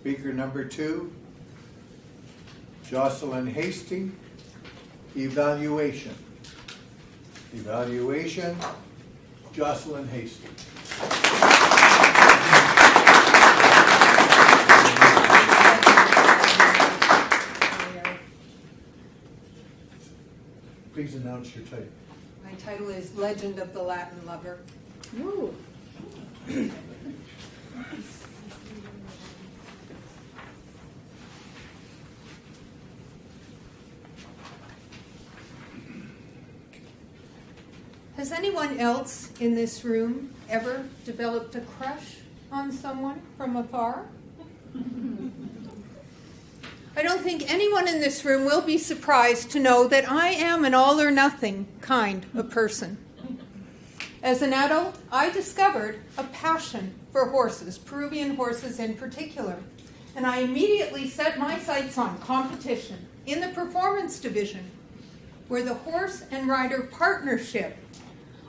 Speaker number 2, Jocelyn Hastie. Evaluation. Evaluation, Jocelyn Hastie. Please announce your title. My title is Legend of the Latin Lover. Ooh. Has anyone else in this room ever developed a crush on someone from afar? I don't think anyone in this room will be surprised to know that I am an all-or-nothing kind of person. As an adult, I discovered a passion for horses, Peruvian horses in particular, and I immediately set my sights on competition in the performance division, where the horse and rider partnership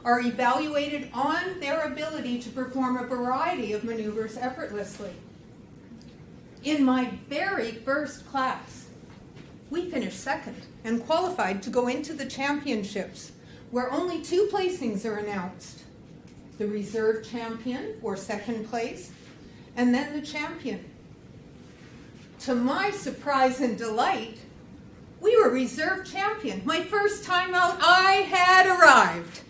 are evaluated on their ability to perform a variety of maneuvers effortlessly. In my very first class, we finished second and qualified to go into the championships, where only 2 placings are announced: the reserve champion, or second place, and then the champion. To my surprise and delight, we were reserve champion. My first time out, I had arrived.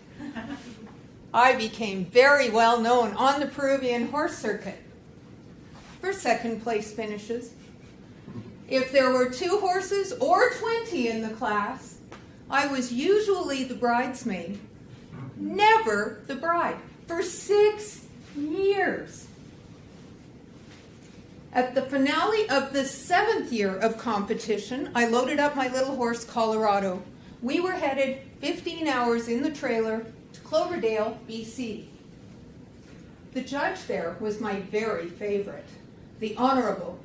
I became very well known on the Peruvian horse circuit for second place finishes. If there were 2 horses or 20 in the class, I was usually the bridesmaid, never the bride, for 6 years. At the finale of the 7th year of competition, I loaded up my little horse, Colorado. We were headed 15 hours in the trailer to Cloverdale, BC. The judge there was my very favorite, the Honorable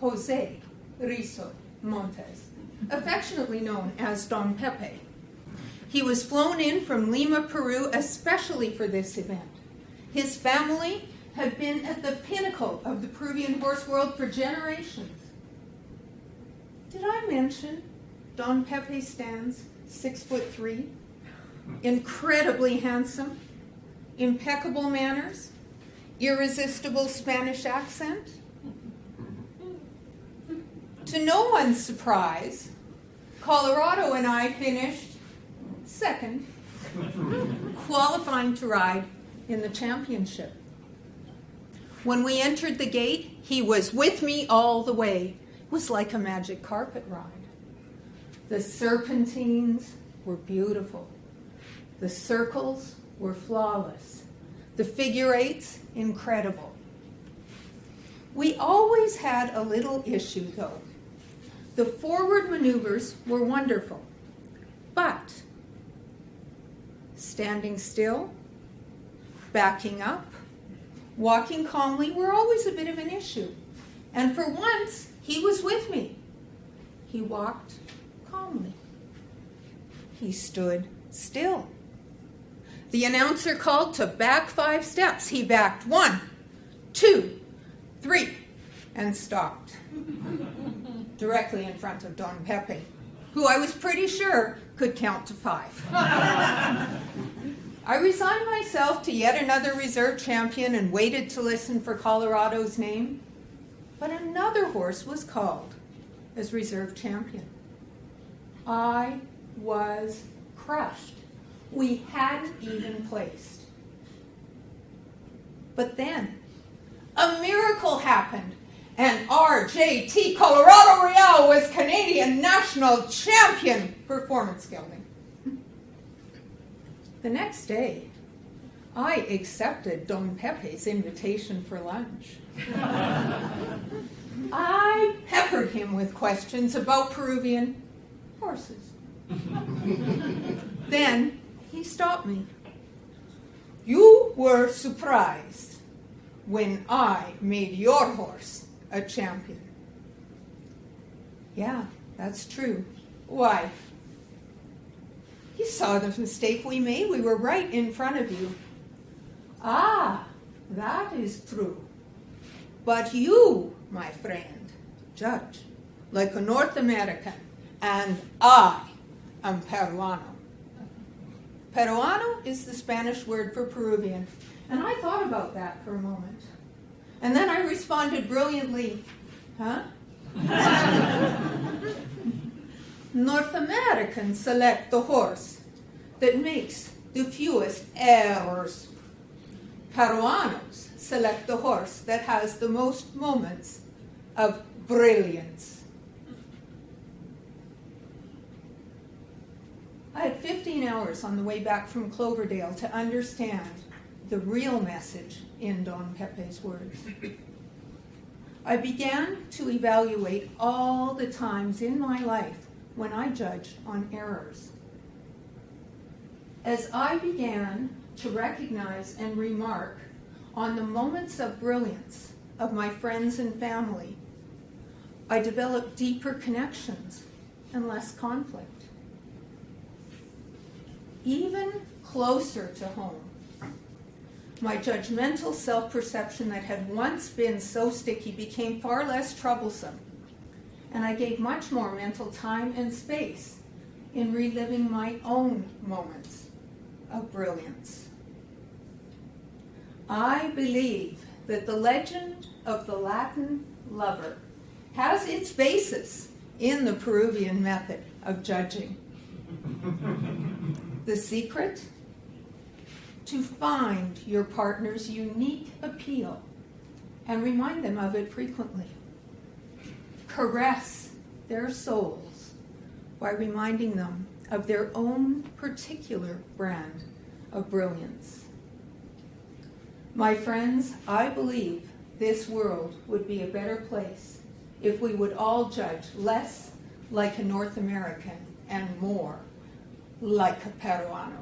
Jose Rizo Montes, affectionately known as Don Pepe. He was flown in from Lima, Peru, especially for this event. His family had been at the pinnacle of the Peruvian horse world for generations. Did I mention Don Pepe stands 6'3", incredibly handsome, impeccable manners, irresistible Spanish accent? To no one's surprise, Colorado and I finished second, qualifying to ride in the championship. When we entered the gate, he was with me all the way. It was like a magic carpet ride. The serpentines were beautiful. The circles were flawless. The figure eights, incredible. We always had a little issue, though. The forward maneuvers were wonderful, but standing still, backing up, walking calmly were always a bit of an issue. And for once, he was with me. He walked calmly. He stood still. The announcer called to back 5 steps. He backed 1, 2, 3, and stopped. Directly in front of Don Pepe, who I was pretty sure could count to 5. I resigned myself to yet another reserve champion and waited to listen for Colorado's name. But another horse was called as reserve champion. I was crushed. We hadn't even placed. But then a miracle happened, and RJT Colorado Real was Canadian National Champion Performance Gelding. The next day, I accepted Don Pepe's invitation for lunch. I peppered him with questions about Peruvian horses. Then he stopped me. You were surprised when I made your horse a champion. Yeah, that's true. Why? You saw the mistake we made. We were right in front of you. Ah, that is true. But you, my friend, judge like a North American, and I am Peruano. Peruano is the Spanish word for Peruvian, and I thought about that for a moment. And then I responded brilliantly, huh? North Americans select the horse that makes the fewest errors. Peruanos select the horse that has the most moments of brilliance. I had 15 hours on the way back from Cloverdale to understand the real message in Don Pepe's words. I began to evaluate all the times in my life when I judged on errors. As I began to recognize and remark on the moments of brilliance of my friends and family, I developed deeper connections and less conflict. Even closer to home, my judgmental self-perception that had once been so sticky became far less troublesome, and I gave much more mental time and space in reliving my own moments of brilliance. I believe that the legend of the Latin lover has its basis in the Peruvian method of judging. The secret? To find your partner's unique appeal and remind them of it frequently. Caress their souls by reminding them of their own particular brand of brilliance. My friends, I believe this world would be a better place if we would all judge less like a North American and more like a Peruano.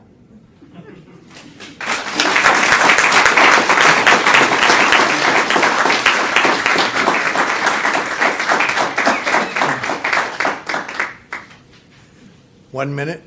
One minute.